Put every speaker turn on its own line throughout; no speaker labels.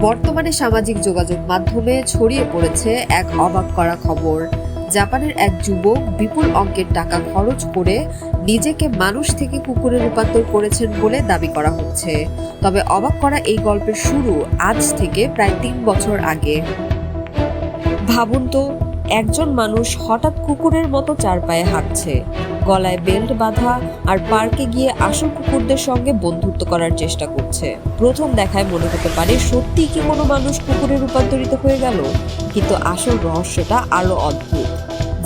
বর্তমানে সামাজিক যোগাযোগ মাধ্যমে ছড়িয়ে পড়েছে এক অবাক করা খবর। জাপানের এক যুবক বিপুল অঙ্কের টাকা খরচ করে নিজেকে মানুষ থেকে কুকুরে রূপান্তর করেছেন বলে দাবি করা হচ্ছে। তবে অবাক করা এই গল্পের শুরু আজ থেকে প্রায় ৩ বছর আগে। ভাবুন তো, একজন মানুষ হঠাৎ কুকুরের মতো চার পায়ে হাঁটছে, গলায় বেল্ট বাঁধা, আর পার্কে গিয়ে আসল কুকুরদের সঙ্গে বন্ধুত্ব করার চেষ্টা করছে। প্রথম দেখায় মনে হতে পারে সত্যিই কি কোনো মানুষ কুকুরে রূপান্তরিত হয়ে গেল, কিন্তু আসল রহস্যটা আরো অদ্ভুত।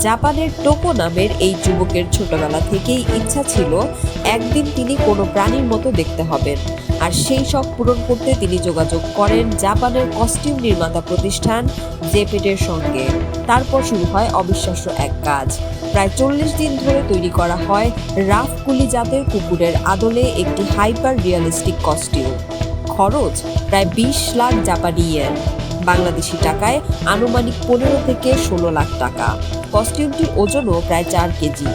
জাপানের টোকো নামের এই যুবকের ছোটবেলা থেকেই ইচ্ছা ছিল একদিন তিনি কোনো প্রাণীর মতো দেখতে হবেন, আর সেই শখ পূরণ করতে তিনি যোগাযোগ করেন জাপানের কস্টিউম নির্মাতা প্রতিষ্ঠান জেপেটের সঙ্গে। তারপর শুরু হয় অবিশ্বাস্য এক কাজ। প্রায় 40 দিন ধরে তৈরি করা হয় রাফ কুলি জাতের কুকুরের আদলে একটি হাইপার রিয়েলিস্টিক কস্টিউম। খরচ প্রায় 20 লাখ জাপানি ইয়েন, বাংলাদেশি টাকায় আনুমানিক 15 থেকে 16 লাখ টাকা। কস্টিউমটির ওজনও প্রায় 4 কেজি।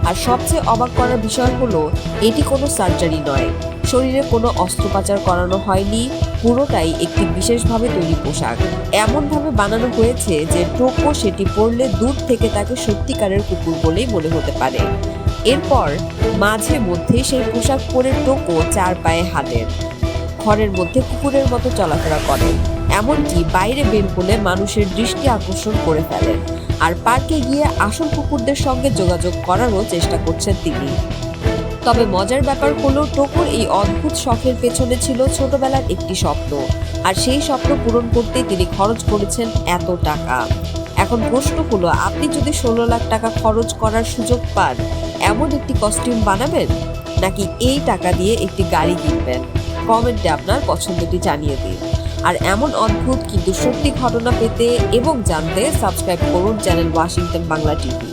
আর সবচেয়ে অবাক করার বিষয় হলো, এটি কোনো সার্জারি নয়, শরীরে কোনো অস্ত্রোপচার করানো হয়নি, পুরোটাই একটি বিশেষভাবে তৈরি পোশাক। এমনভাবে বানানো হয়েছে যে টোকো সেটি পরলে দূর থেকে তাকে সত্যিকারের কুকুর বলেই মনে হতে পারে। এরপর মাঝে মধ্যে সেই পোশাক পরে টোকো চার পায়ে হাঁটেন, ঘরের মধ্যে কুকুরের মতো চলাফেরা করেন, এমনকি বাইরে বের হলে মানুষের দৃষ্টি আকর্ষণ করে ফেলেন। আর পার্কে গিয়ে আসল কুকুরদের সঙ্গে যোগাযোগ করারও চেষ্টা করছেন তিনি। তবে মজার ব্যাপার হলো, টোকোর এই অদ্ভুত শখের পেছনে ছিল ছোটবেলার একটি স্বপ্ন, আর সেই স্বপ্ন পূরণ করতে তিনি খরচ করেছেন এত টাকা। এখন প্রশ্ন হলো, আপনি যদি 16 লাখ টাকা খরচ করার সুযোগ পান, এমন একটি কস্টিউম বানাবেন, নাকি এই টাকা দিয়ে একটি গাড়ি কিনবেন? কমেন্টে আপনার পছন্দটি জানিয়ে দিন। আর এমন অদ্ভুত কিন্তু সত্যি ঘটনা পেতে এবং জানতে সাবস্ক্রাইব করুন চ্যানেল ওয়াশিংটন বাংলা টিভি।